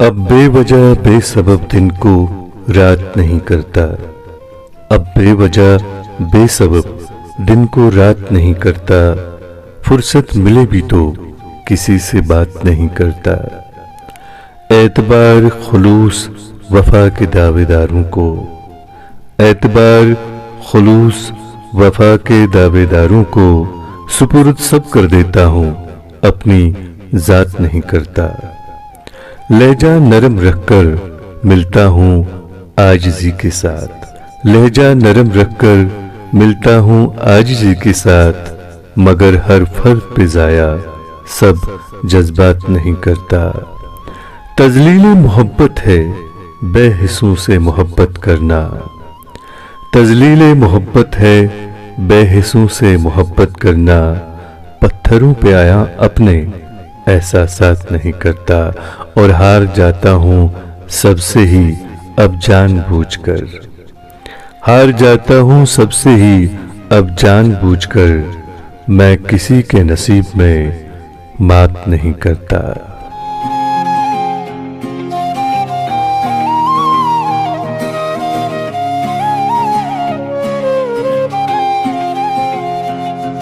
अब बेवजह बेसबब दिन को रात नहीं करता। अब बेवजह बेसबब दिन को रात नहीं करता। फुर्सत मिले भी तो किसी से बात नहीं करता। एतबार खुलूस वफा के दावेदारों को, एतबार खुलूस वफा के दावेदारों को सुपुर्द सब कर देता हूँ, अपनी जात नहीं करता। लहजा नरम रखकर मिलता हूँ आजिज़ी के साथ, लहजा नरम रखकर मिलता हूँ आजिज़ी के साथ, मगर हर फर्द पे ज़ाया सब जज्बात नहीं करता। तज़लील मोहब्बत है बेहिस्सों से मोहब्बत करना, तज़लील मोहब्बत है बेहिस्सों से मोहब्बत करना। पत्थरों पे आया अपने एहसासात नहीं करता, और हार जाता हूँ सबसे ही अब जानबूझकर, हार जाता हूँ सबसे ही अब जानबूझकर। मैं किसी के नसीब में मात नहीं करता।